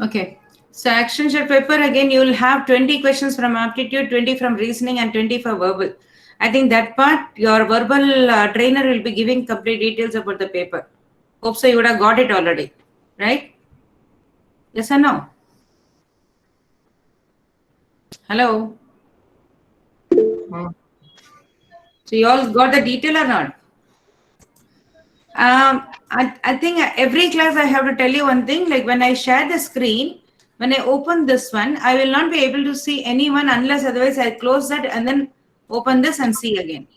Okay. So action sheet paper, again, you will have 20 questions from aptitude, 20 from reasoning, and 20 for verbal. I think that part, your verbal trainer will be giving complete details about the paper. Hope so you would have got it already, right? Yes or no? Hello? So you all got the detail or not? I think every class I have to tell you one thing, like when I share the screen, when I open this one, I will not be able to see anyone unless otherwise I close that and then open this and see again.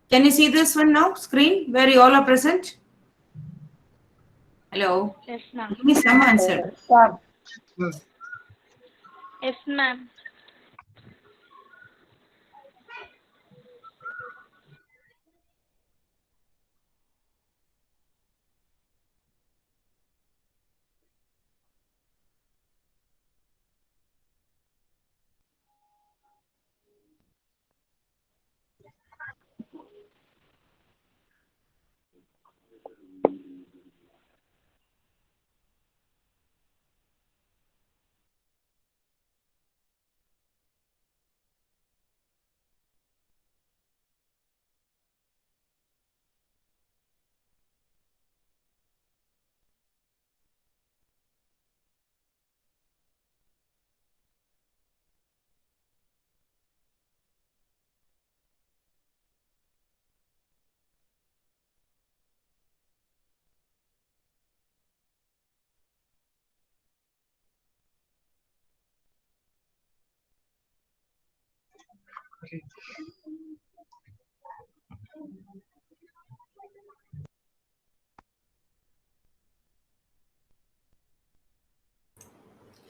Can you see this one now, screen, where you all are present? Hello? Yes, ma'am. Give me some answer. Yes, ma'am.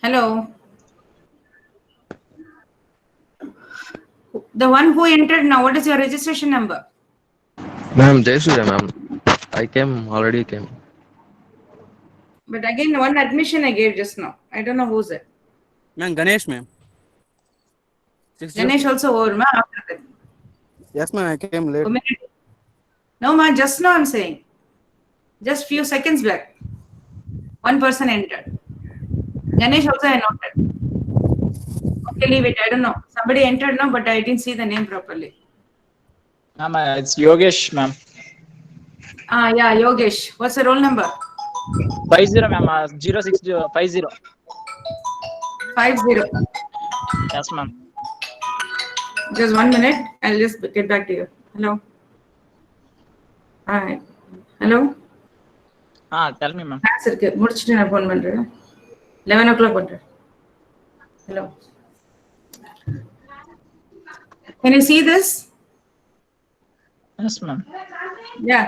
Hello? The one who entered now, what is your registration number? Ma'am, Jai Surya, ma'am. I already came. But again, one admission I gave just now. I don't know who's it. Ma'am, Ganesh, ma'am. Ganesh also over, ma, after that. Yes, ma'am, I came late. No, ma, just now I'm saying. Just few seconds back. One person entered. Ganesh also I noted. Okay, leave it. I don't know. Somebody entered now, but I didn't see the name properly. Ma'am, it's Yogesh, ma'am. Yeah, Yogesh. What's the roll number? 50, ma'am. 06050. 50. Yes, ma'am. Just 1 minute. I'll just get back to you. Hello. All right. Hello. Tell me, ma'am. Class இருக்கு முடிச்சிட்டு நான் phone பண்றேன் 11 o'clock பண்றேன். Hello. Can you see this? Yes, ma'am. Yeah.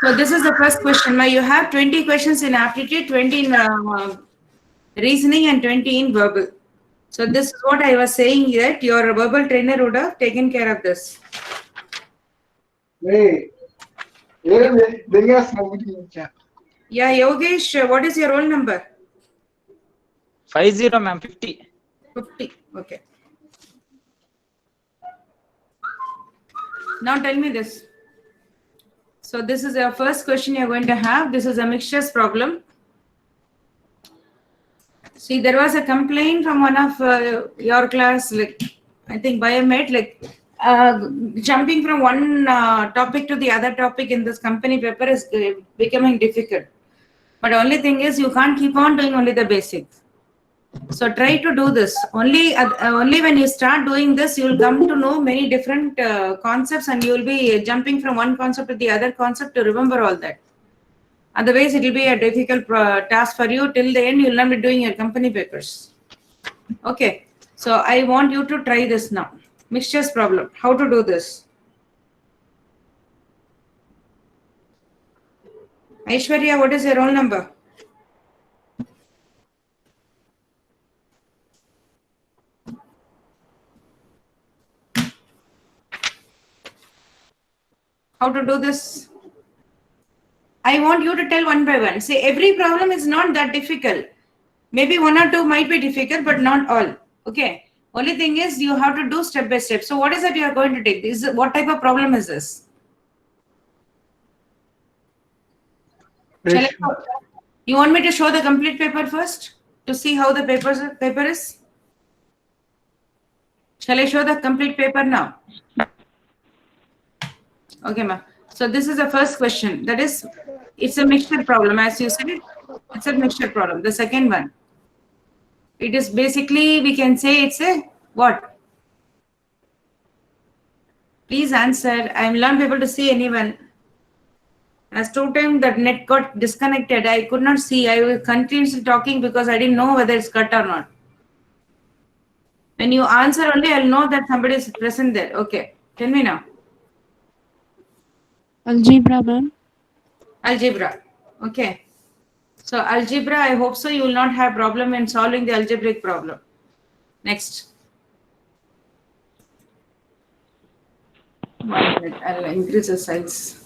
So this is the first question. Now you have 20 questions in aptitude, 20 in reasoning, and 20 in verbal. So this is what I was saying, that your verbal trainer would have taken care of this. Yeah, Yogesh, what is your roll number? 50, ma'am. 50. 50. Okay. Now tell me this. So this is your first question you're going to have. This is a mixtures problem. See, there was a complaint from one of your class, like I think biomed, like jumping from one topic to the other topic in this company paper is becoming difficult. But only thing is you can't keep on doing only the basics. So try to do this. Only when you start doing this, you will come to know many different concepts, and you will be jumping from one concept to the other concept to remember all that. Otherwise, it will be a difficult task for you. Till the end, you will not be doing your company papers. Okay. So I want you to try this now. Mixtures problem. How to do this? Aishwarya, what is your roll number? How to do this? I want you to tell one by one. See, every problem is not that difficult. Maybe one or two might be difficult, but not all. Okay. Only thing is you have to do step by step. So what is it you are going to take? What type of problem is this? You want me to show the complete paper first? to see how the paper is? Shall I show the complete paper now? Okay, ma'am. So this is the first question. That is, it's a mixture problem, as you said. It's a mixture problem. The second one, it is basically, we can say it's a what? Please answer. I am not able to see anyone. As 2 times that net got disconnected, I could not see. I was continuously talking because I didn't know whether it's cut or not. When you answer only, I'll know that somebody is present there. Okay. Tell me now. Algebra, ma'am. Algebra. Okay. So algebra, I hope so you will not have problem in solving the algebraic problem. Next. 1 minute. I'll increase the size.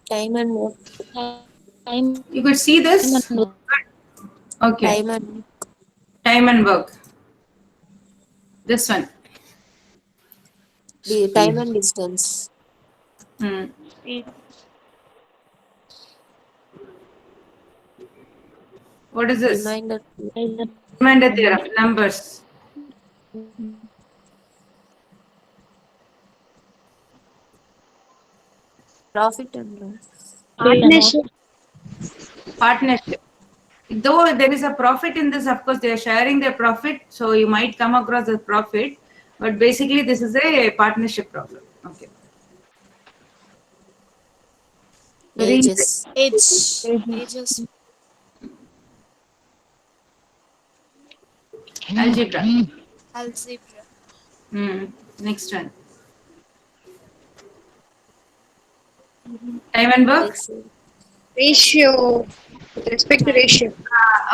Time and work. Time You could see this? and work. Okay. Time and work. This one. The time and distance. Hmm. What is this? Reminder. Reminder theorem. Numbers. Profit and loss. Partnership. Partnership. Though there is a profit in this, of course, they are sharing their profit, so you might come across a profit, but basically this is a partnership problem. Okay. Ages. Ages. Algebra. Algebra. Next one. Time and work. Ratio. With respect to ratio.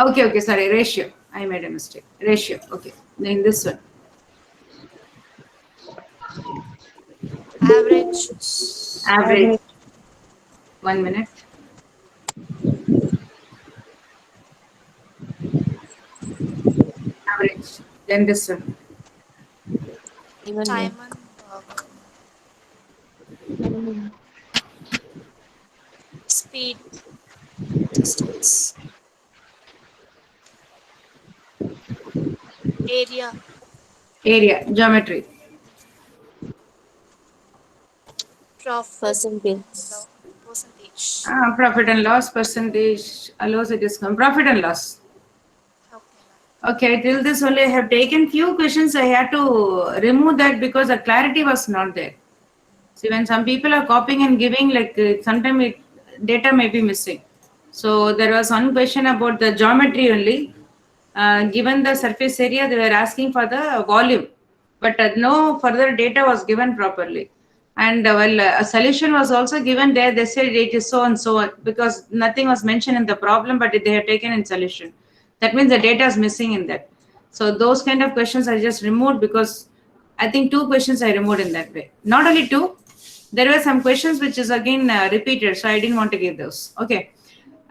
Okay, sorry, ratio. I made a mistake. Ratio. Okay. Then this one. Average. 1 minute. Average. Then this one. Time and work. Speed. Distance. Area. Geometry. Percentage. Percentage. Profit and loss percentage allows a discount. Profit and loss. Okay, till this only I have taken few questions. I had to remove that because the clarity was not there. See, when some people are copying and giving, like sometimes data may be missing. So there was one question about the geometry only. Given the surface area, they were asking for the volume, but no further data was given properly. And a solution was also given there. They said it is so and so because nothing was mentioned in the problem, but they have taken in solution. That means the data is missing in that. So those kind of questions I just removed because I think 2 questions I removed in that way. Not only 2, there were some questions which is again repeated, so I didn't want to give those. Okay.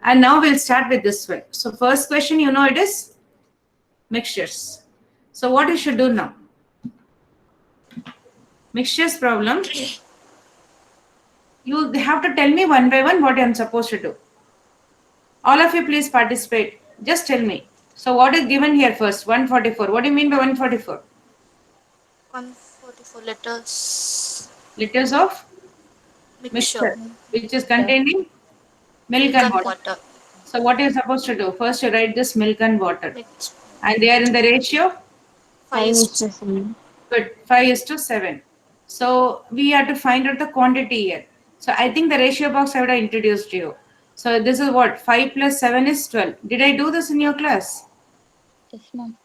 And now we'll start with this one. So first question, you know it is mixtures. So what you should do now? Mixtures problem. You have to tell me one by one what I'm supposed to do. All of you please participate. Just tell me. So what is given here first? 144. What do you mean by 144? 144 liters. Liters of mixture, which is containing milk and water. So what you're supposed to do? First you write this milk and water. And they are in the ratio? 5:7. Good. 5:7. So we have to find out the quantity here. So I think the ratio box I would have introduced to you. So this is what? 5 plus 7 is 12. Did I do this in your class? Yes, ma'am.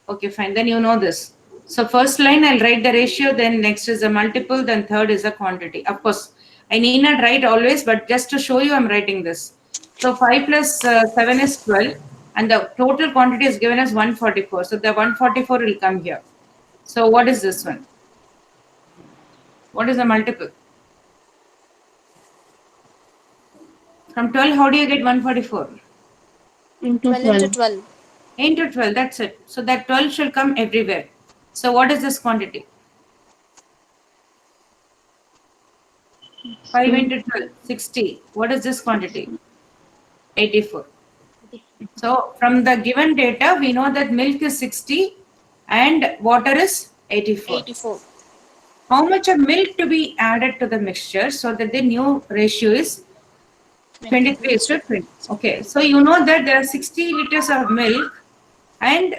Okay, fine. Then you know this. So first line I'll write the ratio, then next is the multiple, then third is the quantity. Of course, I need not write always, but just to show you I'm writing this. So 5 plus 7 is 12 and the total quantity is given as 144. So the 144 will come here. So what is this one? What is the multiple? From 12, how do you get 144? Into 12 into 12. Into 12, that's it. So that 12 should come everywhere. So what is this quantity? 5 into 12, 60. What is this quantity? 84. So from the given data, we know that milk is 60 and water is 84. 84. How much of milk to be added to the mixture so that the new ratio is 23 is to 20. Okay, so you know that there are 60 liters of milk and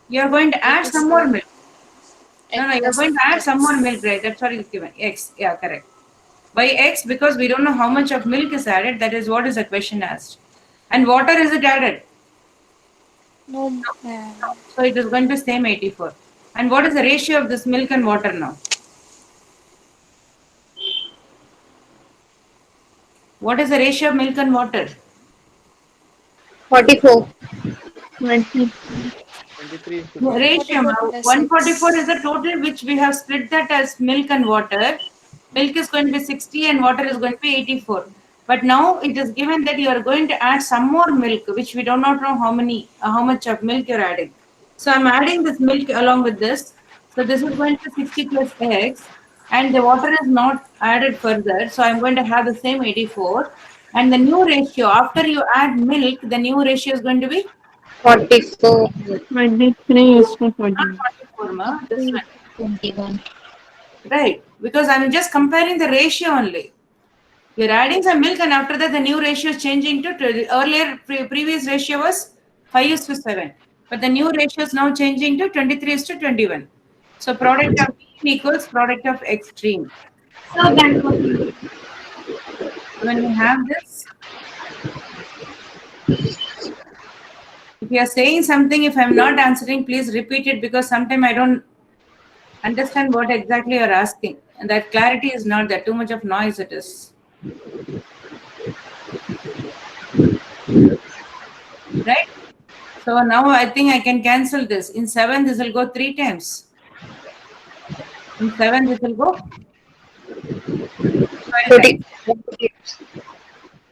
you're going to add some more milk. No, you're going to add some more milk, right? That's what is given. X, yeah, correct. By X, because we don't know how much of milk is added, that is what is the question asked. And water, is it added? No, ma'am. So it is going to be same 84. And what is the ratio of this milk and water now? What is the ratio of milk and water? 44. 20. 23. Ratio, 44 144 is the total which we have split that as milk and water. Milk is going to be 60 and water is going to be 84. But now it is given that you are going to add some more milk, which we do not know how much of milk you're adding. So I'm adding this milk along with this. So this is going to 60 plus X and the water is not added further. So I'm going to have the same 84. And the new ratio, after you add milk, the new ratio is going to be 44. 23 is to 40. not 44, ma, this one. 21. Right, because I'm just comparing the ratio only. We're adding some milk and after that the new ratio is changing to, earlier previous ratio was 5 is to 7. But the new ratio is now changing to 23 is to 21. So product of mean equals product of extreme. So then when we have this, if you are saying something, if I'm not answering, please repeat it because sometimes I don't understand what exactly you're asking. And that clarity is not there. Too much of noise it is. Right? So now I think I can cancel this. In 7, this will go 3 times. In 7, this will go 12 times. 40.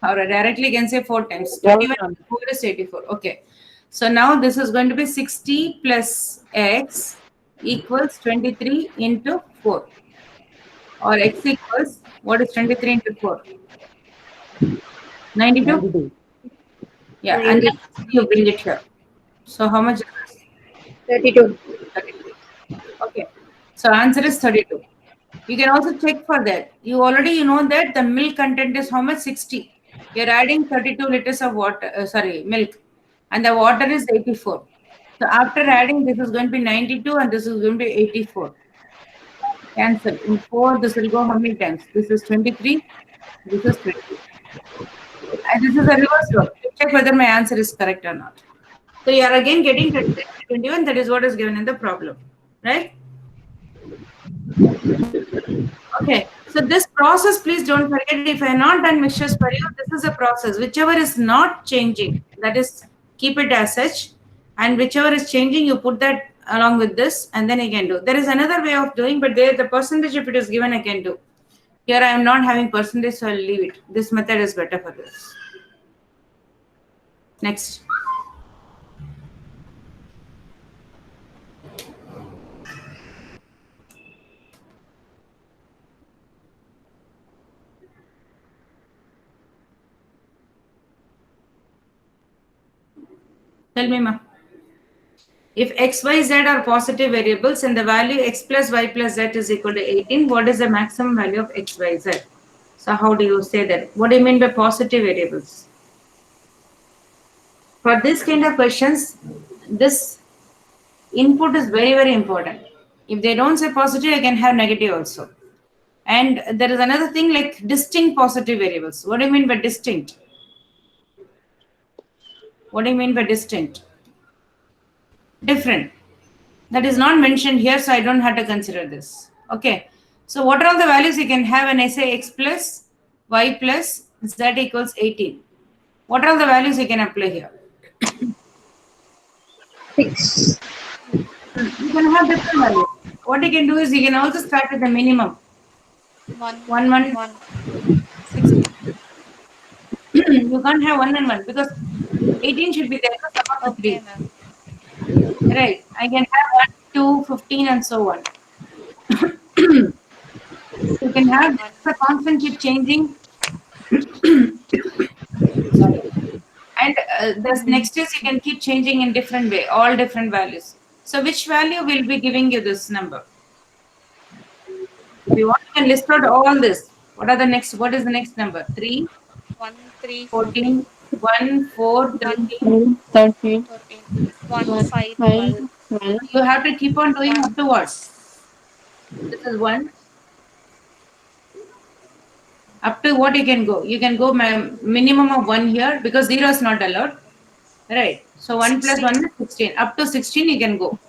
Or directly you can say 4 times. 21 4 is 84. Okay. So now this is going to be 60 plus X equals 23 into 4. Or X equals, what is 23 into 4? 92? Yeah, and then you bring it here. So how much is this? 32. 32. Okay. So answer is 32. You can also check for that. You already know that the milk content is how much? 60. You're adding 32 liters of water, milk. And the water is 84. So after adding, this is going to be 92 and this is going to be 84. Cancel. In 4, this will go how many times? This is 23. This is 20. And this is a reverse row. Check whether my answer is correct or not. So you are again getting 21. That is what is given in the problem. Right? Okay. So this process, please don't forget, if I have not done mixtures for you, this is a process. Whichever is not changing, that is, keep it as such. And whichever is changing, you put that along with this and then you can do. There is another way of doing, but there the percentage, if it is given, I can do. Here I am not having percentage, so I'll leave it. This method is better for this. Next. Tell me, ma. If x, y, z are positive variables and the value x plus y plus z is equal to 18, what is the maximum value of x, y, z? So how do you say that? What do you mean by positive variables? For this kind of questions, this input is very, very important. If they don't say positive, I can have negative also. And there is another thing like distinct positive variables. What do you mean by distinct? What do you mean by distinct? Different. That is not mentioned here, so I don't have to consider this. Okay. So what are all the values you can have when I say x plus y plus z equals 18? What are all the values you can apply here? 6. You can have different values. What you can do is you can also start with the minimum. 1, 6. You can't have 1 and 1 because 18 should be there for some of the 3. Right. I can have 1, 2, 15 and so on. You can have the constant keep changing. Sorry. And the next is you can keep changing in different way, all different values. So which value will be giving you this number? If you want, you can list out all this. What is the next number? 3, 1, 3, 14, 1, 4, 13. 13, 13, 1, 5, 12. 12. You have to keep on doing up to what? This is 1. Up to what you can go? You can go minimum of 1 here because 0 is not allowed. Right. So 1 plus 1 is 16. Up to 16 you can go.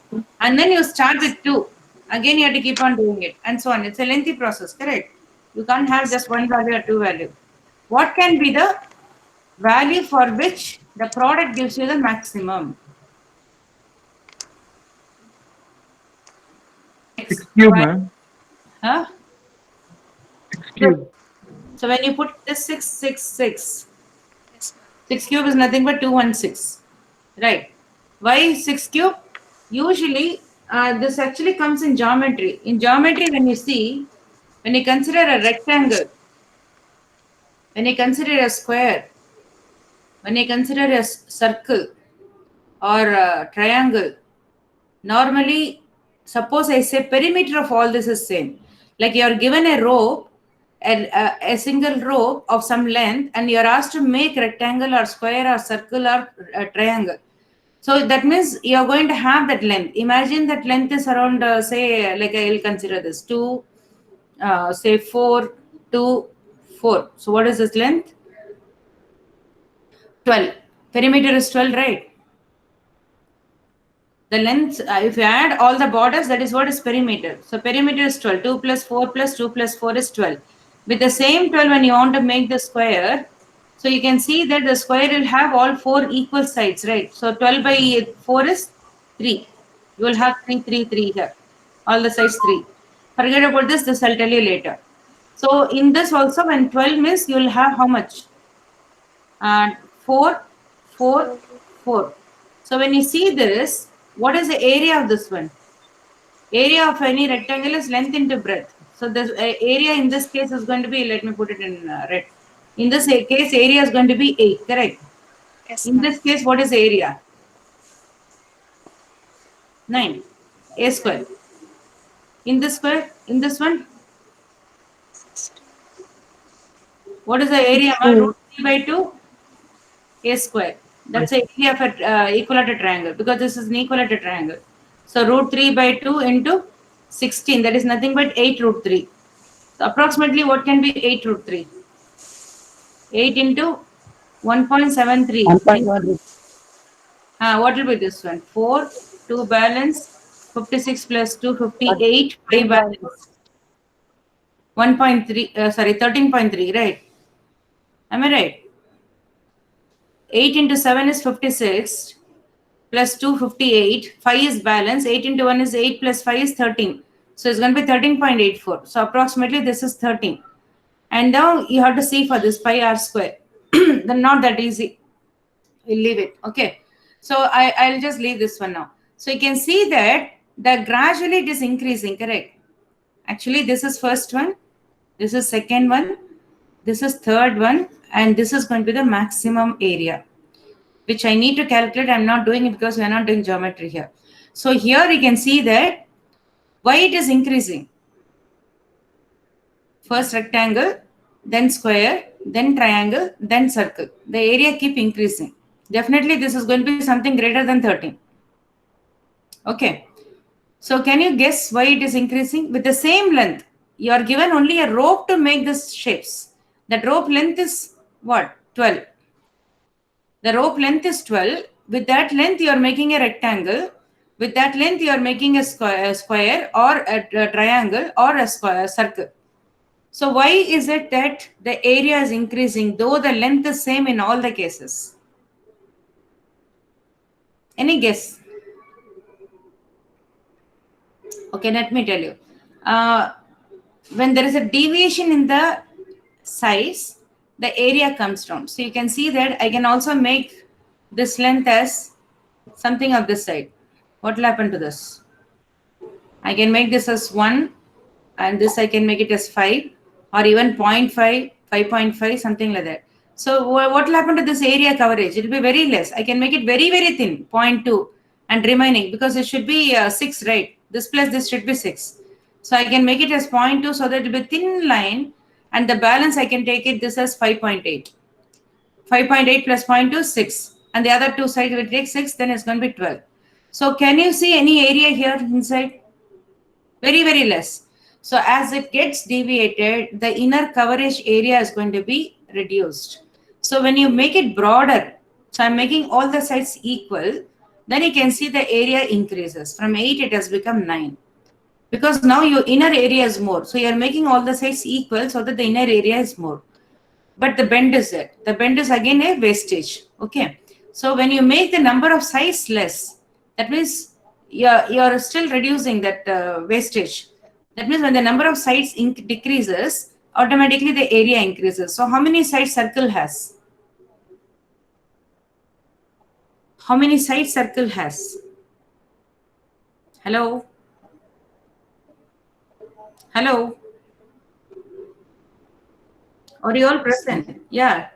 And then you start with 2. Again you have to keep on doing it and so on. It's a lengthy process, correct? You can't have just one value or two value. What can be the value for which the product gives you the maximum? 6 cube, ma'am. Huh? 6 cube. So when you put this 6, 6, 6, Yes, ma'am. 6 cube is nothing but 216. Right. Why 6 cube? Usually, this actually comes in geometry. In geometry, when you consider a rectangle, when you consider a square, when you consider a circle or a triangle, normally, suppose I say perimeter of all this is same. Like you are given a rope, a single rope of some length, and you are asked to make rectangle or square or circle or triangle. So that means you are going to have that length. Imagine that length is around, say, like I will consider this 2, say 4, 2, 4. So what is this length? 12. Perimeter is 12, right? The length, if you add all the borders, that is what is perimeter. So perimeter is 12. 2 plus 4 plus 2 plus 4 is 12. With the same 12, when you want to make the square, so you can see that the square will have all 4 equal sides, right? So 12 by 4 is 3. You will have 3, 3, 3 here. All the sides 3. Forget about this I'll tell you later. So in this also, when 12 means, you will have how much? 4, 4, 4. So when you see this, what is the area of this one? Area of any rectangle is length into breadth. So the area in this case is going to be, let me put it in red. In this case, area is going to be 8, correct? Yes, In ma'am. this case, what is the area? 9, a square. In this square, in this one, what is the area? Root 3 by 2, a square. That's the area of an equilateral triangle because this is an equilateral triangle. So root 3 by 2 into 16, that is nothing but 8 root 3. So approximately what can be 8 root 3? 8 into 1.73. 1.1. What will be this one? 4, 2 balance, 56 plus 2, 58, 5 balance. 1.3, sorry, 13.3, right? Am I right? 8 into 7 is 56, plus 2, 58, 5 is balance, 8 into 1 is 8, plus 5 is 13. So it's going to be 13.84. So approximately this is 13. And now you have to see for this pi r square. Then not that easy. We'll leave it. Okay. So I'll just leave this one now. So you can see that gradually it is increasing, correct? Actually, this is first one. This is second one. This is third one. And this is going to be the maximum area, which I need to calculate. I'm not doing it because we're not doing geometry here. So here you can see that why it is increasing. First rectangle, then square, then triangle, then circle. The area keep increasing. Definitely this is going to be something greater than 13. Okay. So can you guess why it is increasing? With the same length, you are given only a rope to make these shapes. That rope length is what? 12. The rope length is 12. With that length, you are making a rectangle. With that length, you are making a square or a triangle or a circle. So why is it that the area is increasing though the length is same in all the cases? Any guess? Okay, let me tell you. When there is a deviation in the size, the area comes down. So you can see that I can also make this length as something of this side. What will happen to this? I can make this as 1 and this I can make it as 5 or even 0.5, 5.5, something like that. So what will happen to this area coverage? It will be very less. I can make it very, very thin, 0.2 and remaining, because it should be 6, right? This plus this should be 6. So I can make it as 0.2 so that it will be thin line, and the balance I can take it this as 5.8. 5.8 plus 0.2, 6. And the other two sides will take 6, then it's going to be 12. So can you see any area here inside? Very, very less. So as it gets deviated, the inner coverage area is going to be reduced. So when you make it broader, so I'm making all the sides equal, then you can see the area increases. From 8, it has become 9. Because now your inner area is more. So you're making all the sides equal so that the inner area is more. But the bend is there. The bend is again a wastage. Okay. So when you make the number of sides less, that means you're still reducing that wastage. That means when the number of sides decreases, automatically the area increases. So how many sides circle has? How many sides circle has? Hello? Hello? Are you all present? Yeah.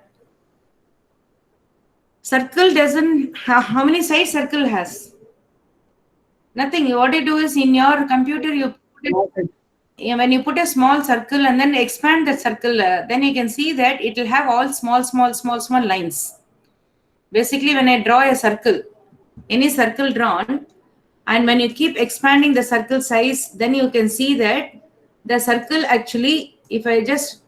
Circle doesn't, how many sides circle has? Nothing. What you do is in your computer, you put it, when you put a small circle and then expand the circle, then you can see that it will have all small lines. Basically, when I draw a circle, any circle drawn, and when you keep expanding the circle size, then you can see that the circle actually, if I just,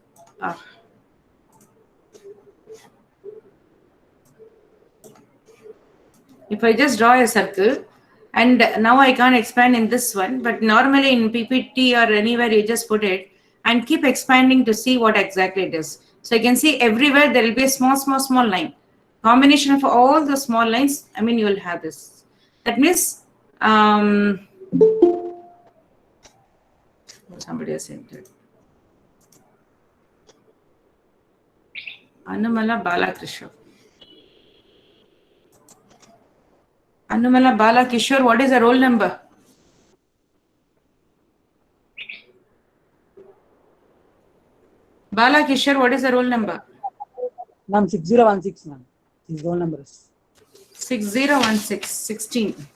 if I just draw a circle, and now I can't expand in this one, but normally in PPT or anywhere you just put it and keep expanding to see what exactly it is. So you can see everywhere there will be a small line. Combination of all the small lines, I mean, you will have this. That means, somebody has entered. Anumala Balakrishna. Anumala Balakishore, what is the roll number? Balakishore, what is the roll number? Ma'am, 6016, ma'am. His roll number is 6016, 16.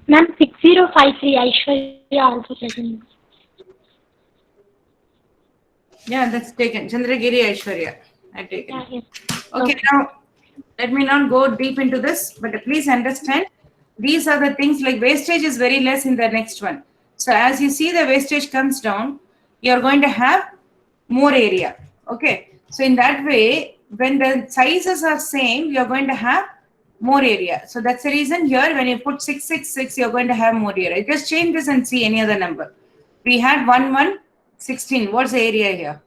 Ma'am, 6053, Aishwarya also present. Yeah, that's taken. Chandragiri Aishwarya. I've taken. Yeah, yes. Okay, now let me not go deep into this, but please understand these are the things like wastage is very less in the next one. So as you see the wastage comes down, you're going to have more area. Okay, so in that way, when the sizes are same, you're going to have more area. So that's the reason here when you put 666, you're going to have more area. Just change this and see any other number. We had 1, 1, 16. What's the area here?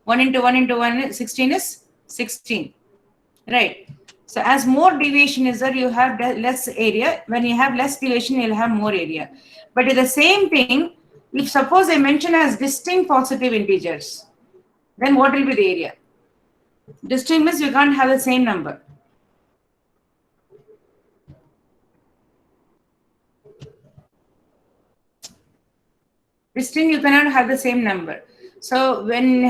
1 into 1 into 1, 16 is 16. Right. So as more deviation is there, you have less area. When you have less deviation, you'll have more area. But in the same thing, if suppose I mention as distinct positive integers, then what will be the area? Distinct means you can't have the same number. Distinct, you cannot have the same number. So when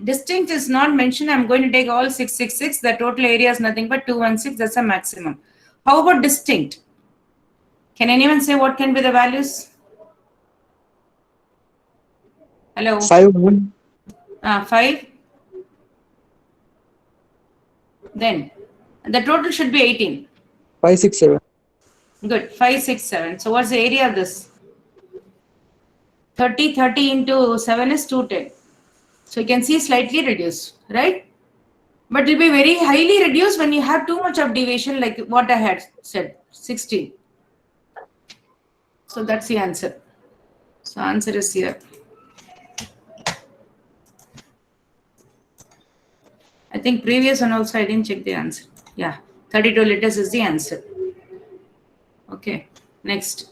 distinct is not mentioned, I'm going to take all 666. The total area is nothing but 216. That's a maximum. How about distinct? Can anyone say what can be the values? Hello? 5, 1. 5. Then the total should be 18. 5, 6, 7. Good. 5, 6, 7. So what's the area of this? 30 into 7 is 210. So you can see slightly reduced, right? But it will be very highly reduced when you have too much of deviation, like what I had said, 16. So that's the answer. So answer is here. I think previous one also I didn't check the answer. Yeah, 32 liters is the answer. Okay, next.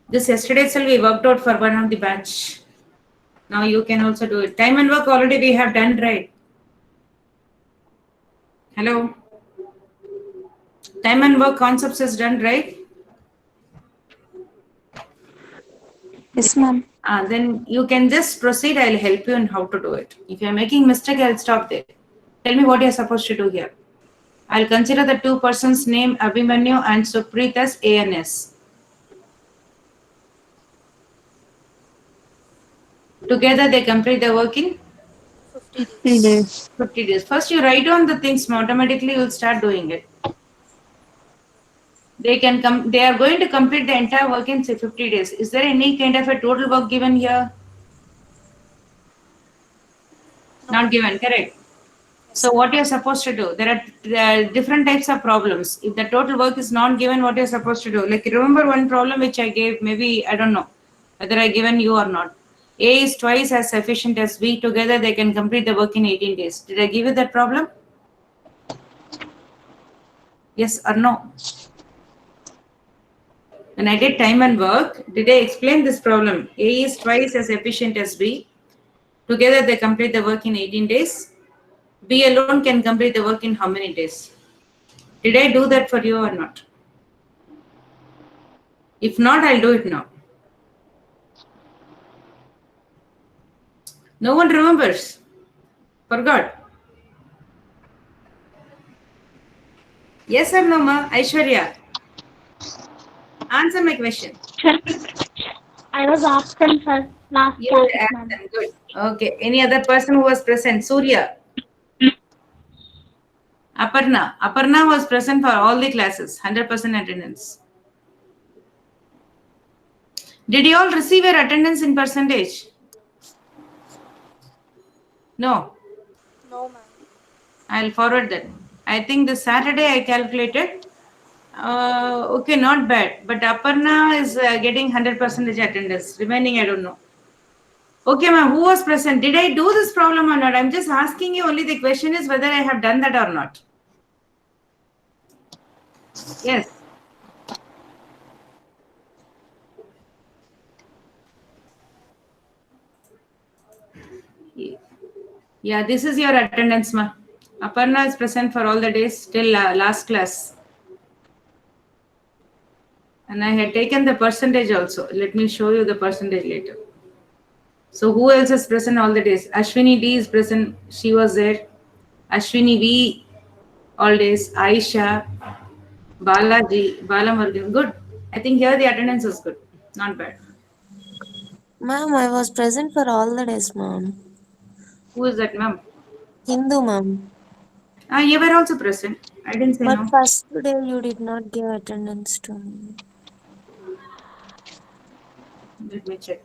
This yesterday itself we worked out for one of the batch. Now you can also do it. Time and work already we have done, right? Hello? Time and work concepts is done, right? Yes, ma'am. Then you can just proceed. I'll help you in how to do it. If you're making mistake, I'll stop there. Tell me what you're supposed to do here. I'll consider the two persons' name Abhimanyu and Supreet as ANS. Together they complete the work in 50 days. 50 days. First you write down the things, automatically you'll start doing it. They are going to complete the entire work in say 50 days. Is there any kind of a total work given here? Not given, correct. So what you're supposed to do, there are different types of problems. If the total work is not given, what you're supposed to do? Like remember one problem which I gave, maybe, I don't know whether I given you or not. A is twice as efficient as B. Together they can complete the work in 18 days. Did I give you that problem? Yes or no? When I did time and work, did I explain this problem? A is twice as efficient as B. Together they complete the work in 18 days. B alone can complete the work in how many days? Did I do that for you or not? If not, I'll do it now. No one remembers. Forgot. Yes or no, ma? Aishwarya. Answer my question. Sir, I was absent for last You were class, ma'am. absent. Good. Okay. Any other person who was present? Surya. Aparna. Aparna was present for all the classes. 100% attendance. Did you all receive your attendance in percentage? No. No, ma'am. I'll forward that. I think this Saturday I calculated. Okay, not bad. But Aparna is getting 100% attendance. Remaining, I don't know. Okay, ma'am. Who was present? Did I do this problem or not? I'm just asking you. Only the question is whether I have done that or not. Yes. Yeah, this is your attendance, ma. Aparna is present for all the days till last class. And I had taken the percentage also. Let me show you the percentage later. So who else is present all the days? Ashwini D is present. She was there. Ashwini V all days. Aisha, Balaji, Balamurugan. Good. I think here the attendance is good. Not bad. Ma'am, I was present for all the days, ma'am. Who is that, ma'am? Hindu, ma'am. You were also present. I didn't say But no. first day you did not give attendance to me. Let me check.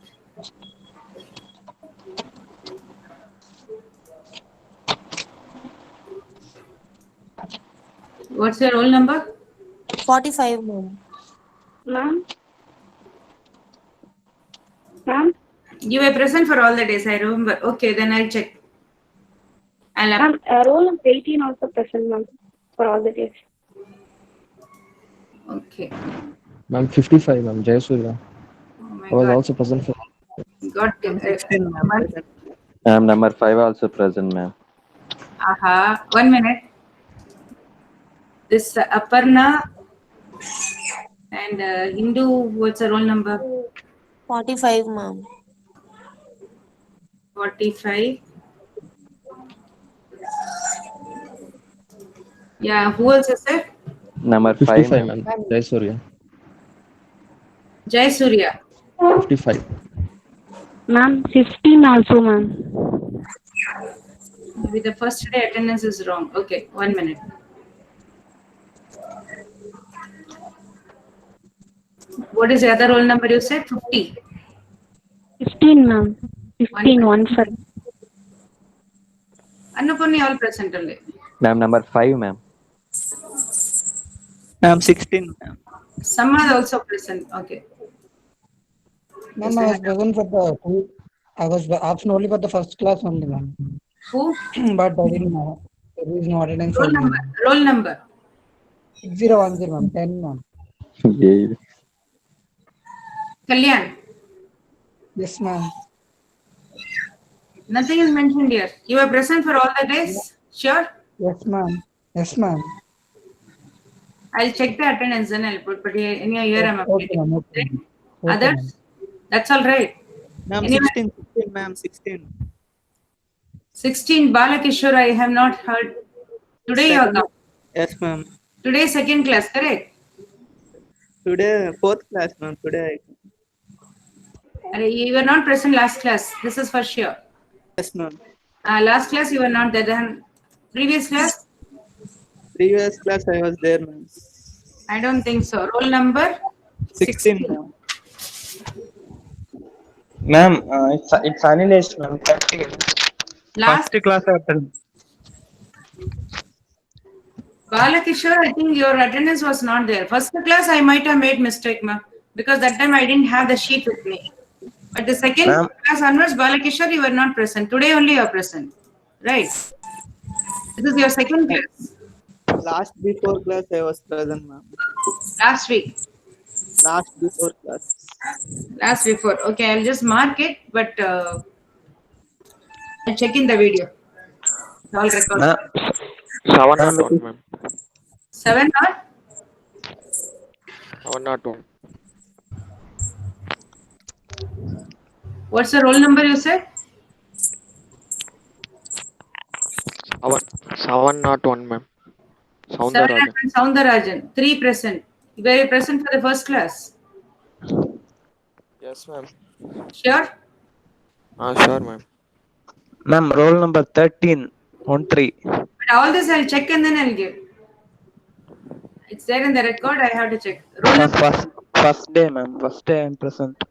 What's your roll number? 45, ma'am. Ma'am? Ma'am? You were present for all the days, I remember. Okay, then I'll check. Ma'am, roll number 18 also present, ma'am, for all the days. Okay. Ma'am, 55, ma'am. Jayasuriya. Oh my I was God. also present for. Got Ma'am, number 5 also present, ma'am. Aha. 1 minute. This Aparna and Hindu, what's the roll number? 45, ma'am. 45. Yeah, who else is there? Number 5, 55, ma'am. ma'am. Jayasuriya. Jai Surya. 55. Ma'am, 15 also, ma'am. Maybe the first day attendance is wrong. Okay, 1 minute. What is the other roll number you said? 50. 15, ma'am. 15, 1 Annapurni all present only. Ma'am, number 5, ma'am. Ma'am, 16, ma'am. Samad also present. Okay. Ma'am, I was present for the two. I was absent only for the first class only, ma'am. Who? But I didn't know. There is no attendance. Roll number. Roll number. 6010, ma'am. 10, ma'am. Yeah. Kalyan. Yes, ma'am. Nothing is mentioned here. You were present for all the days? Sure? Yes, ma'am. Yes, ma'am. I'll check the attendance and I'll put, but here I'm Okay, updating. ma'am. Okay. Okay, Others? That's all right. Ma'am, Anyway. 16, ma'am, 16. 16, Balakishore, I have not heard. Today you are Second- come. Yes, ma'am. Today second class, correct? Today, 4th class, ma'am. Today, You were not present last class. This is for sure. yes, ma'am. Last class you were not there. Then previous class, Previous class, I was there, ma'am. I don't think so. Roll number 16, ma'am. Ma'am, it's Anilesh, ma'am. 13. Last First class attend. Balakishore, I think your attendance was not there. First class I might have made mistake, ma, because that time I didn't have the sheet with me. But the second Ma'am. class onwards, Balakishore, you were not present. Today only you are present, right? This is your second class. Last before class, I was present, ma'am. Last week. Last before class. Last before. Okay, I'll just mark it, but I'll check in the video. It's all recorded. Ma'am, 701, ma'am. 7 or 701. what's the roll number you said? 701, ma'am. Soundarajan. Soundarajan. 3 present. Were you present for the first class? Yes, ma'am. Sure? Sure, ma'am. Ma'am, roll number 13. 13. But all this I'll check and then I'll give. It's there in the record. I have to check. Roll number. First day, ma'am. First day I'm present.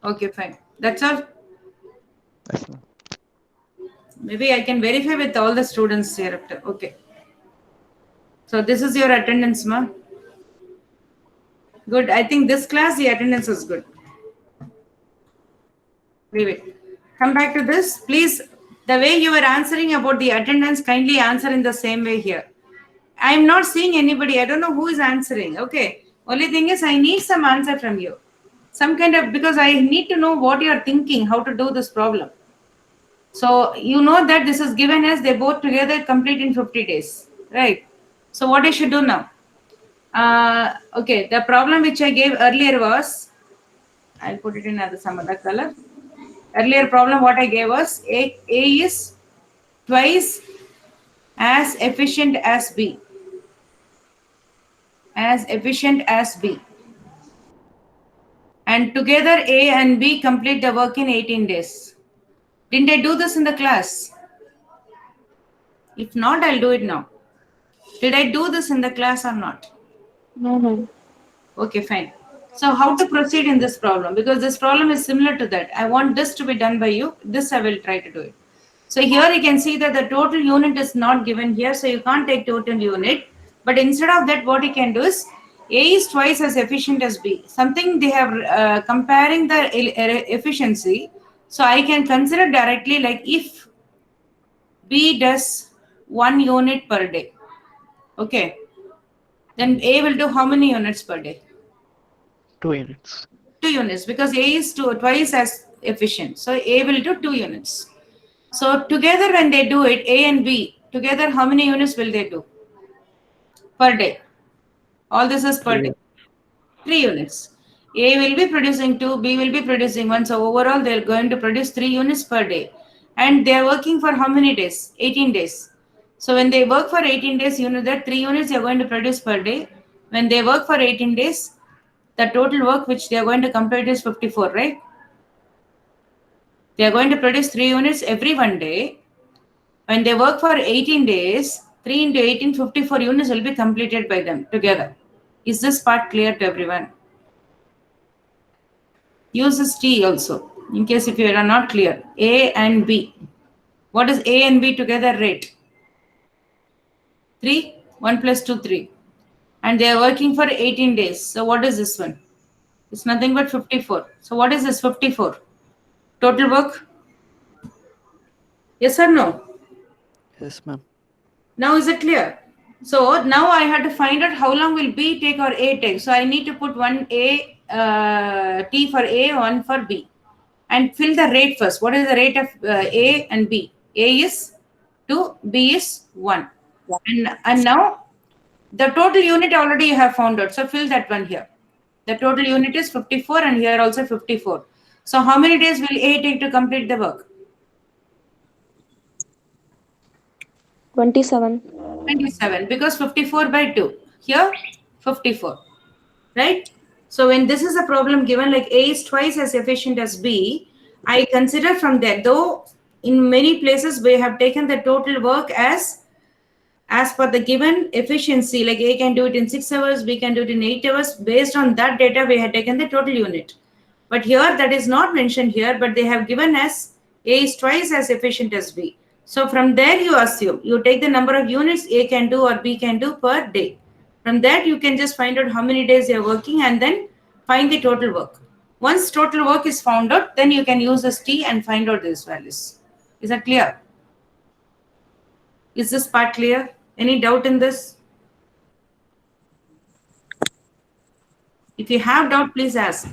Okay, fine. That's all. Yes, ma'am. Maybe I can verify with all the students hereafter. Okay. So this is your attendance, ma. Good. I think this class the attendance is good. Leave it. Come back to this. Please, the way you were answering about the attendance, kindly answer in the same way here. I am not seeing anybody. I don't know who is answering. Okay. Only thing is I need some answer from you. Some kind of, because I need to know what you are thinking, how to do this problem. So you know that this is given as they both together complete in 50 days, right? So what I should do now? Okay, the problem which I gave earlier was, I'll put it in some other color. Earlier problem what I gave was A is twice as efficient as B. As efficient as B. And together A and B complete the work in 18 days. Didn't I do this in the class? If not, I'll do it now. Did I do this in the class or not? No, ma'am. Okay, fine. So how to proceed in this problem? Because this problem is similar to that. I want this to be done by you. This I will try to do it. So here you can see that the total unit is not given here. So you can't take total unit. But instead of that, what you can do is A is twice as efficient as B. Something they have comparing the efficiency. So I can consider directly like if B does 1 unit per day. Okay. Then A will do how many units per day? 2 units. 2 units, because A is twice as efficient. So A will do 2 units. So together when they do it, A and B, together how many units will they do? Per day. All this is per day. 3 units. A will be producing 2, B will be producing 1. So overall they are going to produce 3 units per day. And they are working for how many days? 18 days. So when they work for 18 days, you know that 3 units they are going to produce per day. When they work for 18 days, the total work which they are going to complete is 54, right? They are going to produce 3 units every 1 day. When they work for 18 days, 3 into 18, 54 units will be completed by them together. Is this part clear to everyone? Use this T also, in case if you are not clear. A and B. What is A and B together rate? 3, 1 plus 2, 3. And they are working for 18 days. So what is this one? It's nothing but 54. So what is this 54? Total work? Yes or no? Yes, ma'am. Now is it clear? So now I have to find out how long will B take or A take. So I need to put one A, T for A, 1 for B. And fill the rate first. What is the rate of A and B? A is 2, B is 1. And now the total unit already you have found out. So fill that one here. The total unit is 54 and here also 54. So how many days will A take to complete the work? 27. 27, because 54 by 2. Here 54, right? So when this is a problem given like A is twice as efficient as B, I consider from there, though in many places we have taken the total work as per the given efficiency, like A can do it in 6 hours, B can do it in 8 hours. Based on that data, we had taken the total unit. But here that is not mentioned here, but they have given us A is twice as efficient as B. So from there you assume, you take the number of units A can do or B can do per day. From that you can just find out how many days you are working and then find the total work. Once total work is found out, then you can use this T and find out these values. Is that clear? Is this part clear? Any doubt in this? If you have doubt, please ask.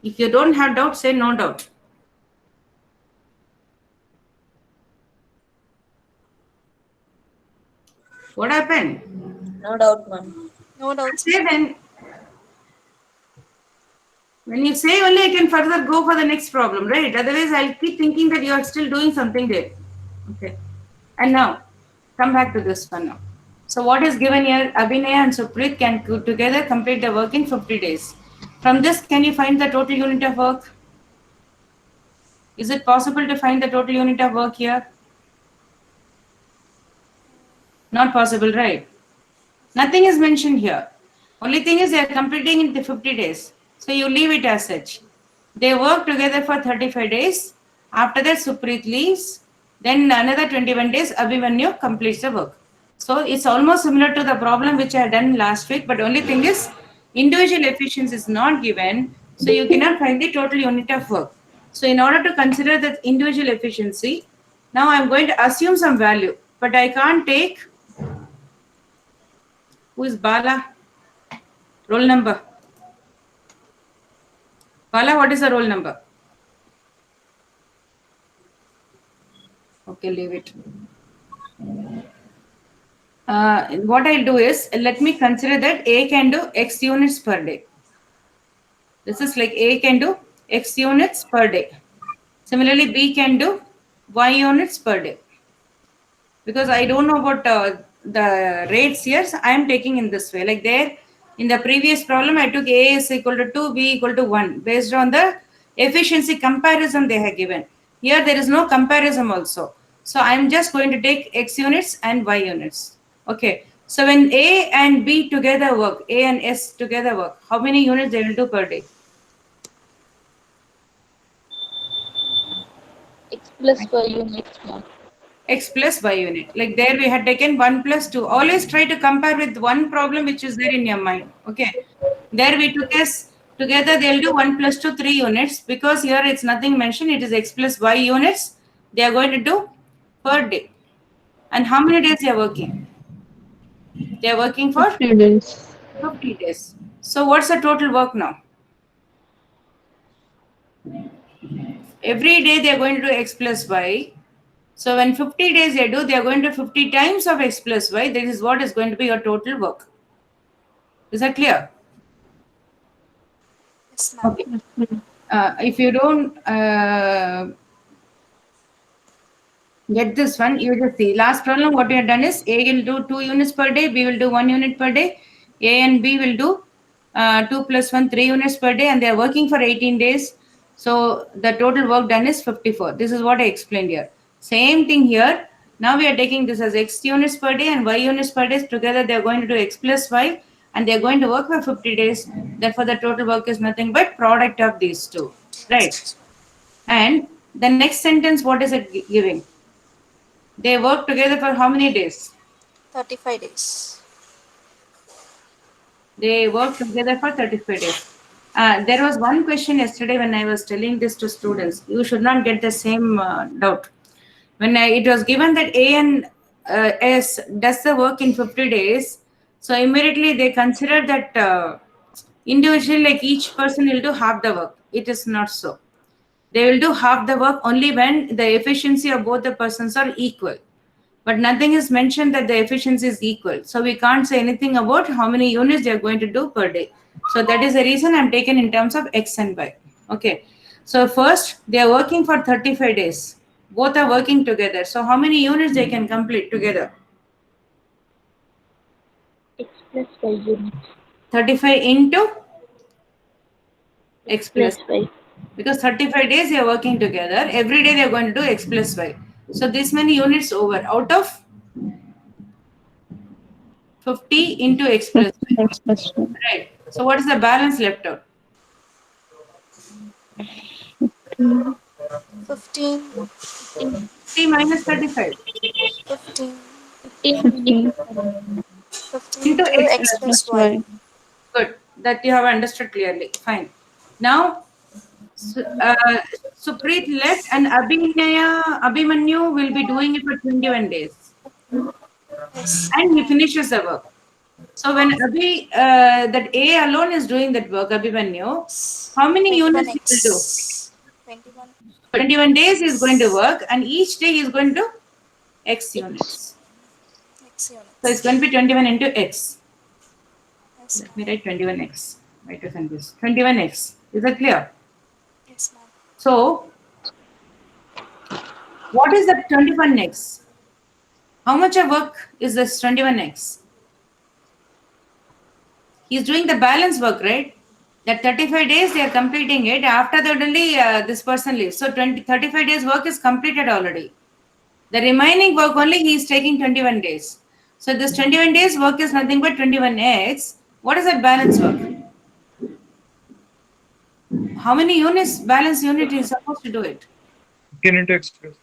If you don't have doubt, say no doubt. What happened? No doubt, ma'am. No doubt. Say then. When you say only, I can further go for the next problem, right? Otherwise, I'll keep thinking that you are still doing something there. Okay. And now, come back to this one now. So what is given here? Abhinay and Supreet can together complete the work in 50 days. From this, can you find the total unit of work? Is it possible to find the total unit of work here? Not possible, right? Nothing is mentioned here. Only thing is they are completing in the 50 days. So you leave it as such. They work together for 35 days. After that, Supreet leaves. Then another 21 days, Abhimanyu completes the work. So it's almost similar to the problem which I had done last week, but only thing is individual efficiency is not given. So you cannot find the total unit of work. So in order to consider the individual efficiency, now I'm going to assume some value, but I can't take. Who is Bala? Roll number. Bala, what is the roll number? Okay, leave it. What I'll do is, let me consider that A can do X units per day. This is like A can do X units per day. Similarly, B can do Y units per day. Because I don't know about the rates here, so I am taking in this way. Like there, in the previous problem, I took A is equal to 2, B equal to 1, based on the efficiency comparison they have given. Here, there is no comparison also. So I am just going to take X units and Y units. Okay. So when A and B together work, A and S together work, how many units they will do per day? X plus Y units, ma'am. X plus Y unit. Like there we had taken 1 plus 2. Always try to compare with one problem which is there in your mind. Okay. There we took as together they'll do 1 plus 2, 3 units, because here it's nothing mentioned. It is X plus Y units. They are going to do per day. And how many days they are working? They are working for 50 days. 50 days. So what's the total work now? Every day they are going to do X plus Y. So when 50 days they do, they are going to 50 times of X plus Y. That is what is going to be your total work. Is that clear? Yes, ma'am. Okay. If you don't get this one, you just see. Last problem, what we have done is A will do 2 units per day, B will do 1 unit per day. A and B will do 2 plus 1, 3 units per day, and they are working for 18 days. So the total work done is 54. This is what I explained here. Same thing here. Now we are taking this as X units per day and Y units per day. Together they are going to do X plus Y, and they are going to work for 50 days. Therefore, the total work is nothing but product of these two. Right? And the next sentence, what is it giving? They work together for how many days? 35 days. They work together for 35 days. There was one question yesterday when I was telling this to students. You should not get the same doubt. When it was given that A and S does the work in 50 days, so immediately they consider that individually, like each person will do half the work. It is not so. They will do half the work only when the efficiency of both the persons are equal. but nothing is mentioned that the efficiency is equal. So we can't say anything about how many units they are going to do per day. So that is the reason I'm taken in terms of X and Y. Okay. So first, they are working for 35 days. Both are working together. So how many units they can complete together? X plus y units. 35 into X plus Plus y. because 35 days they are working together. Every day they are going to do X plus Y. So this many units over out of 50 into X plus Y. X plus y. Right. So what is the balance left out? 15. 50 minus 35 15. 15 15 into into X X plus plus Y. Good. That you have understood clearly. Fine. Now, Supreet left and Abhimanyu will be doing it for 21 days. Yes. And he finishes the work. So when that A alone is doing that work, Abhimanyu, how many units he will do? 21. 21 days he is going to work and each day he is going to do X units. X units. So it's going to be 21 into X. Yes, Let me write 21X. Write to send this. 21X. Is that clear? yes, ma'am. So, what is that 21X? How much of work is this 21X? He's doing the balance work, right? That 35 days they are completing it. After that only this person leaves. So 35 days work is completed already. The remaining work only he is taking 21 days. So this 21 days work is nothing but 21X. What is that balance work? How many units, balance unit is supposed to do it? 15 into X plus.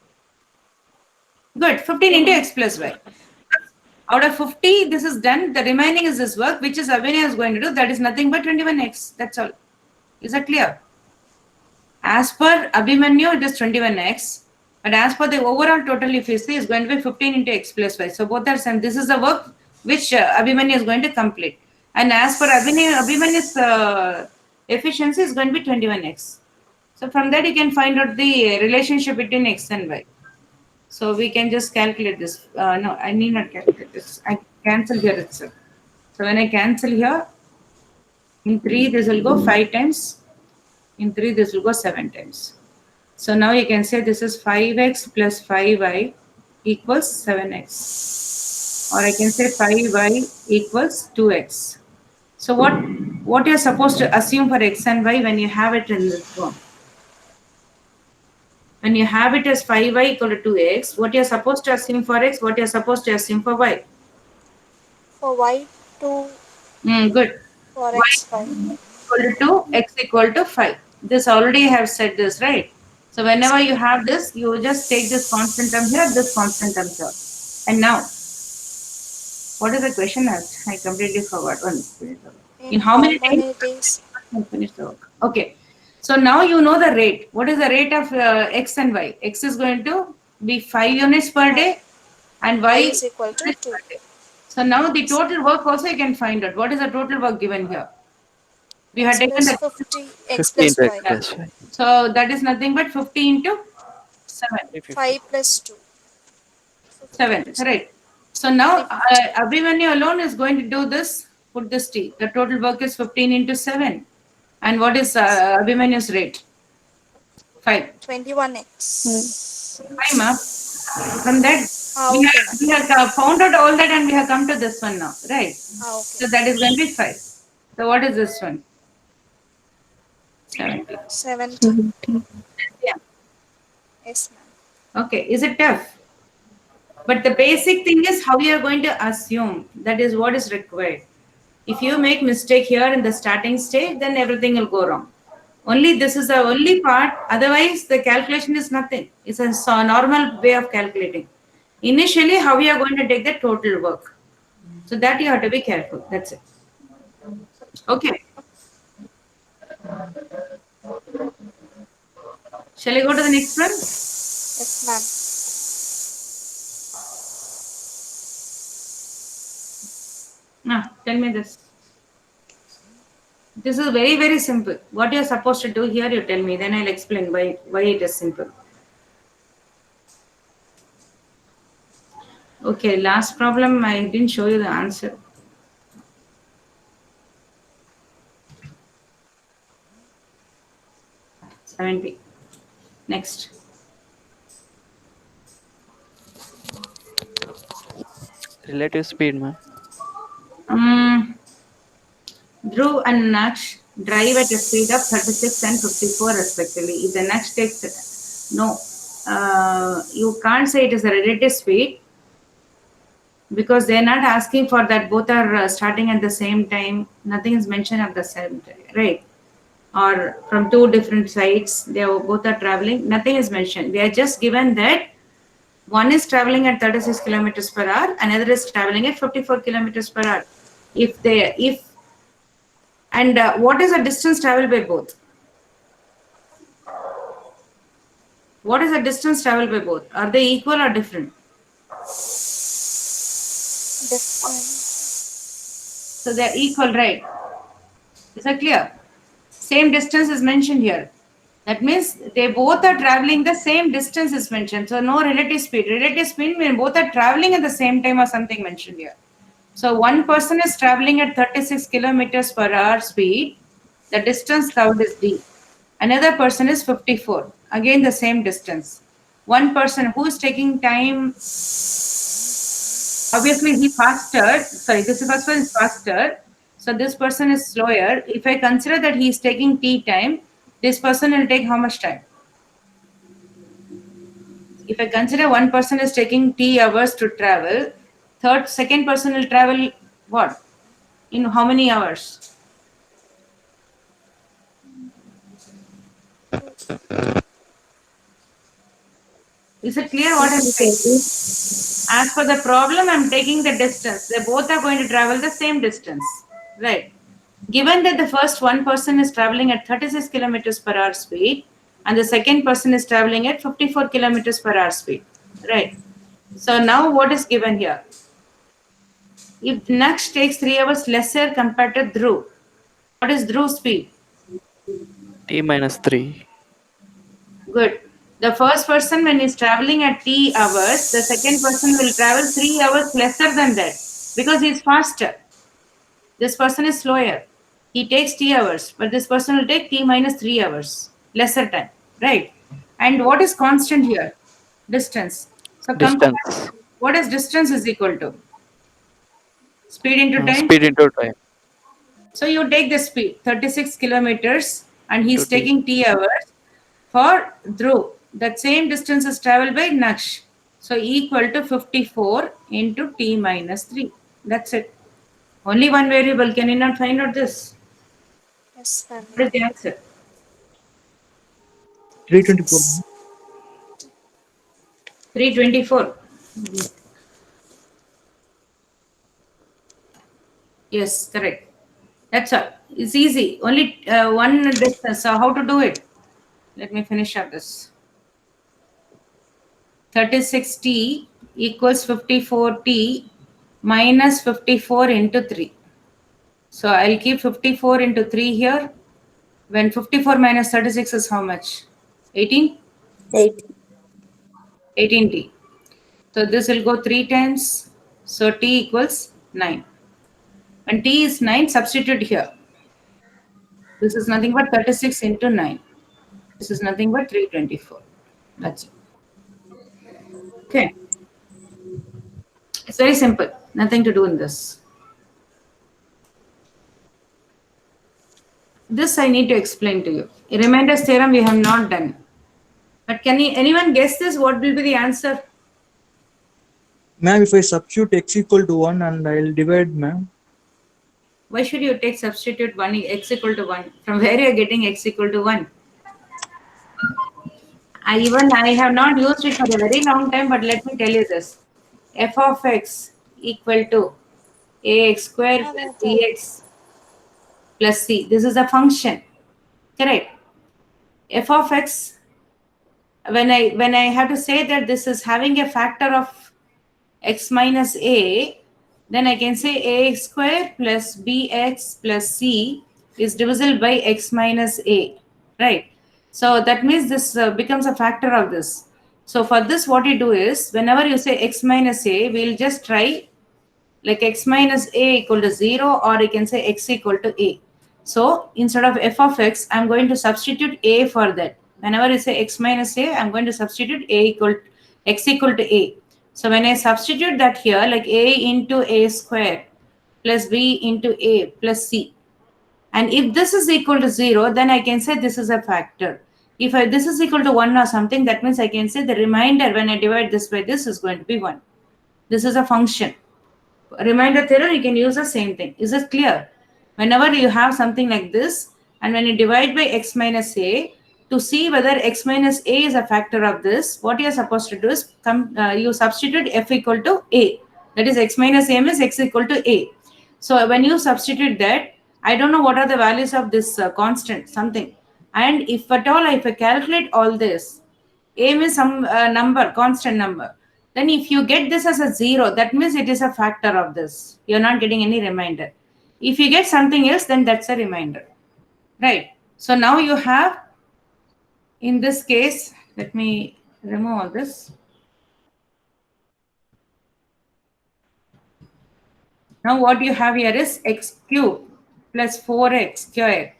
Good, 15 into X plus Y. Out of 50, this is done. The remaining is this work, which is Abhinay is going to do. That is nothing but 21X. That's all. Is that clear? As per Abhimanyu, it is 21X. But as per the overall total, if you see, is going to be 15 into X plus Y. So both are same. This is the work which Abhimanyu is going to complete. And as per Abhinay's efficiency is going to be 21X. So from that, you can find out the relationship between X and Y. So we can just calculate this. No, I need not calculate this. I cancel here itself. So when I cancel here, in 3, this will go 5 times. In 3, this will go 7 times. So now you can say this is 5x plus 5y equals 7x. Or I can say 5y equals 2x. So what you're supposed to assume for x and y when you have it in this form? When you have it as 5y equal to 2x, what you're supposed to assume for x, what you're supposed to assume for y? For Y, 2. Good. For Y X, 5. equal to 2, x equal to 5. This already have said this, right? So whenever you have this, you just take this constant term here, this constant term here. And now, what is the question asked? I completely forgot. In how many days? Finish the work. Okay. So now you know the rate. What is the rate of x and y? X is going to be 5 units per day and y is equal to 2. So now the total work also you can find out. What is the total work given here? We have taken the 50, X plus 15 Y. X plus Y. So that is nothing but 50 into 7. 5 plus 2. 7, right. So now Abhimanyu alone is going to do this, put this T. The total work is 15 into 7. And what is Abhimanyu's rate? 5. 21x. 5, ma. From that, we have found out all that and we have come to this one now, right? Okay. So that is going to be 5. So what is this one? 70. 70. Yeah. Yes, ma'am. Okay, is it tough? But the basic thing is how you are going to assume. That is what is required. If you make mistake here in the starting stage, then everything will go wrong. Only this is the only part. Otherwise, the calculation is nothing. It's a normal way of calculating. Initially, how we are going to take the total work. So that you have to be careful. That's it. Okay. Shall I go to the next one? Yes, ma'am. Tell me this. This is very, very simple. What you are supposed to do here, you tell me. Then I'll explain why it is simple. Okay, last problem, I didn't show you the answer. $70. Next. Relative speed, ma'am. Dhruv and Naksh drive at a speed of 36 and 54 respectively. If the Naksh takes, no, you can't say it is a relative speed because they're not asking for that. Both are starting at the same time. Nothing is mentioned at the same time, right? Or from two different sides, they are, both are traveling. Nothing is mentioned. They are just given that one is traveling at 36 kilometers per hour, another is traveling at 54 kilometers per hour. And what is the distance traveled by both? What is the distance traveled by both? Are they equal or different? Different. So they are equal, right? Is that clear? Same distance is mentioned here. That means they both are traveling the same distance is mentioned. So no relative speed. Relative speed means both are traveling at the same time or something mentioned here. So one person is traveling at 36 kilometers per hour speed. The distance covered is d. Another person is 54. Again the same distance. One person who is taking time, obviously he faster. Sorry, this first one is faster. So this person is slower. If I consider that he is taking t time, this person will take how much time? If I consider one person is taking t hours to travel, second person will travel what? In how many hours? Is it clear what I'm saying? As for the problem, I'm taking the distance. They both are going to travel the same distance, right? Given that the first one person is traveling at 36 kilometers per hour speed and the second person is traveling at 54 kilometers per hour speed, right? So now what is given here? If Naksh takes 3 hours lesser compared to Dhruv, what is Dhruv's speed? T minus 3. Good. The first person, when he's traveling at t hours, the second person will travel 3 hours lesser than that because he's faster. This person is slower. He takes t hours, but this person will take t minus 3 hours, lesser time, right? And what is constant here? Distance. So Distance. what is distance is equal to? Speed into time? Speed into time. So you take the speed, 36 kilometers, and he's taking t hours. For Dhruv, that same distance is traveled by Naksh. So equal to 54 into t minus 3. That's it. Only one variable. Can you not find out this? Yes, ma'am. What is the answer? 324. 324. Yes, correct. That's all. It's easy. Only one distance. So how to do it? Let me finish up this. 36t equals 54t minus 54 into 3. So I'll keep 54 into 3 here. When 54 minus 36 is how much? 18? 18t. So this will go 3 times. So t equals 9. When t is 9, substitute here. This is nothing but 36 into 9. This is nothing but 324. That's it. Okay. It's very simple. Nothing to do in this. This I need to explain to you. A Reminder's theorem we have not done. But can anyone guess this? What will be the answer? Ma'am, if I substitute x equal to 1 and I'll divide, ma'am. Why should you take substitute 1 x equal to 1? From where you are getting x equal to 1? I have not used it for a very long time, but let me tell you this. F of x equal to ax square plus bx plus c. This is a function. Correct. F of x, when I have to say that this is having a factor of x minus a, then I can say ax square plus bx plus c is divisible by x minus a, right? So that means this becomes a factor of this. So for this, what you do is, whenever you say x minus a, we'll just try like x minus a equal to 0, or you can say x equal to a. So instead of f of x, I'm going to substitute a for that. Whenever you say x minus a, I'm going to substitute x equal to a. So when I substitute that here, like a into a square plus b into a plus c. And if this is equal to 0, then I can say this is a factor. If this is equal to 1 or something, that means I can say the remainder when I divide this by this is going to be 1. This is a function. Remainder theorem, you can use the same thing. Is it clear? Whenever you have something like this, and when you divide by x minus a, to see whether x minus a is a factor of this, what you are supposed to do is you substitute f equal to a. That is x minus a means x equal to a. So when you substitute that, I don't know what are the values of this constant, something. And if at all, if I calculate all this, a means some number, constant number. Then if you get this as a 0, that means it is a factor of this. You're not getting any remainder. If you get something else, then that's a remainder. Right. So now you have, in this case, let me remove all this. Now what you have here is x cube plus 4x squared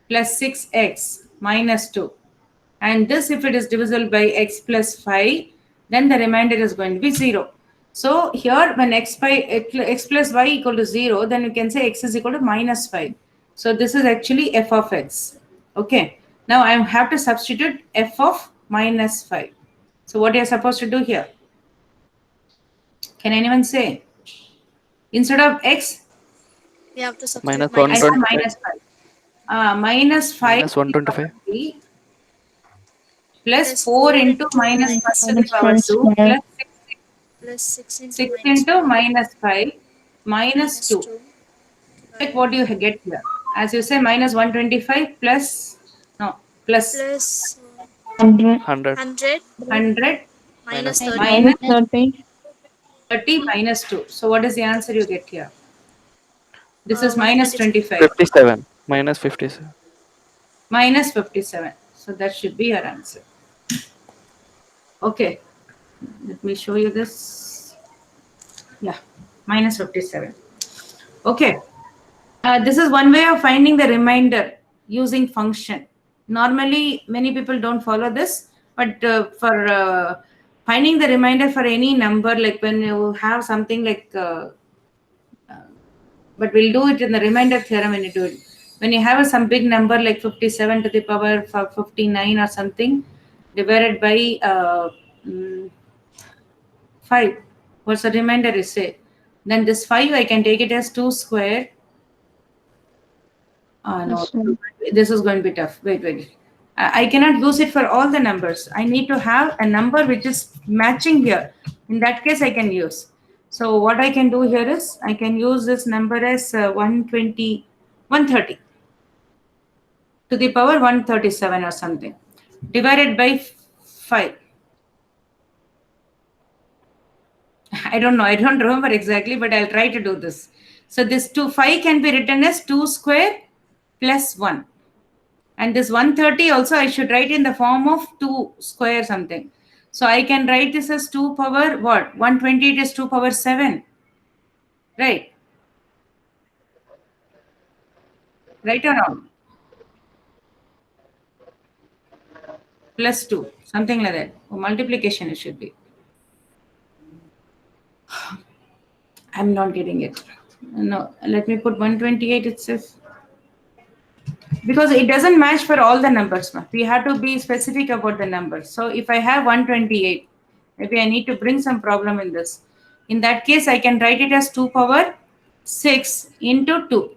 plus 6x minus 2. And this, if it is divisible by x plus 5, then the remainder is going to be 0. So here, when x plus y equal to 0, then you can say x is equal to minus 5. So this is actually f of x. Okay. Now I have to substitute f of minus 5. So what are you supposed to do here? Can anyone say? Instead of x, We have to substitute Minus I said 125. minus 5. Minus 5 Minus 125. plus 4 into minus 1 to the power 2 plus plus 6 into 6 into minus 5 minus 2. Check what you get here. As you say, minus 125 plus, no, plus plus 100. 100 minus 30. minus 30 minus 2. So what is the answer you get here? This is minus 25. 57. Minus 57. Minus 57. So that should be your answer. Okay. Let me show you this. Yeah, minus 57. Okay. This is one way of finding the remainder using function. Normally, many people don't follow this, but for finding the remainder for any number, like when you have something like, but we'll do it in the remainder theorem when you do it. When you have some big number like 57 to the power 59 or something, divided by 5, what's the remainder is say? Then this 5, I can take it as 2 square. No, this is going to be tough. Wait. I cannot use it for all the numbers. I need to have a number which is matching here. In that case, I can use. So what I can do here is, I can use this number as 130 to the power 137 or something, divided by 5. I don't know. I don't remember exactly, but I'll try to do this. So this 5 can be written as 2 square plus 1. And this 130 also I should write in the form of 2 square something. So I can write this as 2 power what? 128 is 2 power 7. Right? Right or wrong? Plus 2. Something like that. Or multiplication it should be. I'm not getting it. No, let me put 128 itself. Because it doesn't match for all the numbers. We have to be specific about the numbers. So if I have 128, maybe I need to bring some problem in this. In that case, I can write it as 2 power 6 into 2.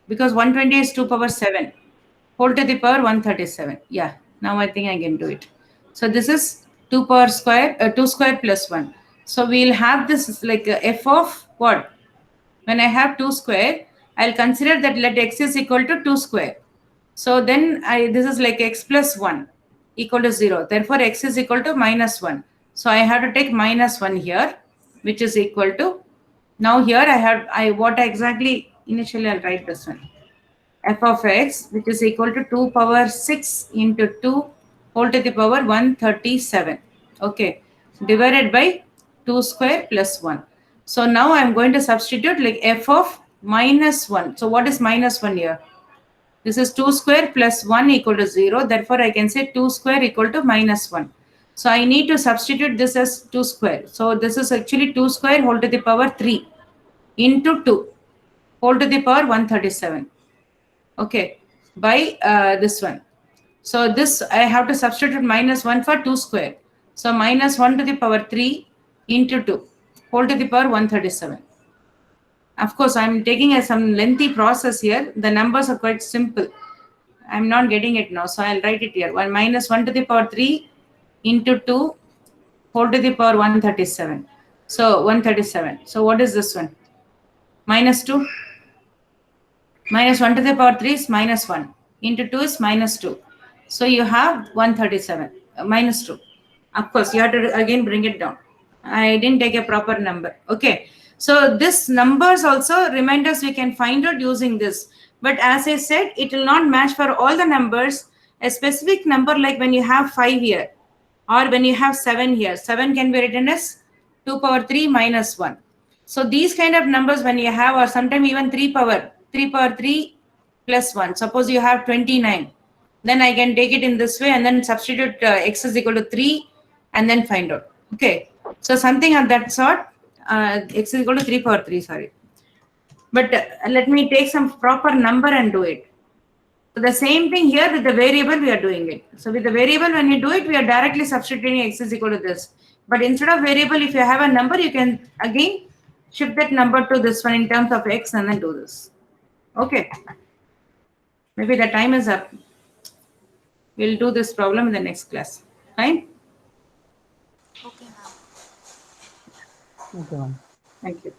Because 120 is 2 power 7. Whole to the power 137. Yeah, now I think I can do it. So this is 2 power square, 2 square plus 1. So we'll have this like f of what? When I have 2 square, I'll consider that let x is equal to 2 square. So then this is like x plus 1 equal to 0. Therefore, x is equal to minus 1. So I have to take minus 1 here, which is equal to, now here what exactly, initially I'll write this one. F of x, which is equal to 2 power 6 into 2 whole to the power 137. Okay, divided by 2 square plus 1. So now I'm going to substitute like f of minus 1. So what is minus 1 here? This is 2 square plus 1 equal to 0. Therefore, I can say 2 square equal to minus 1. So I need to substitute this as 2 square. So this is actually 2 square whole to the power 3 into 2 whole to the power 137. Okay, by this one. So this I have to substitute minus 1 for 2 square. So minus 1 to the power 3 into 2 whole to the power 137. Of course, I'm taking some lengthy process here. The numbers are quite simple. I'm not getting it now. So I'll write it here. 1 minus 1 to the power 3 into 2 whole to the power 137. So 137. So what is this one? Minus 2. Minus 1 to the power 3 is minus 1. Into 2 is minus 2. So you have 137. Minus 2. Of course, you have to again bring it down. I didn't take a proper number. Okay. So this numbers also reminders we can find out using this. But as I said, it will not match for all the numbers. A specific number like when you have 5 here or when you have 7 here. 7 can be written as 2 power 3 minus 1. So these kind of numbers when you have, or sometimes even 3 power 3 plus 1. Suppose you have 29. Then I can take it in this way and then substitute x is equal to 3 and then find out. Okay. So something of that sort. X is equal to 3 power 3, sorry. But let me take some proper number and do it. So the same thing here with the variable, we are doing it. So with the variable, when you do it, we are directly substituting x is equal to this. But instead of variable, if you have a number, you can again shift that number to this one in terms of x and then do this. Okay. Maybe the time is up. We'll do this problem in the next class. Fine? Okay, ma'am. Okay, ma'am. Thank you.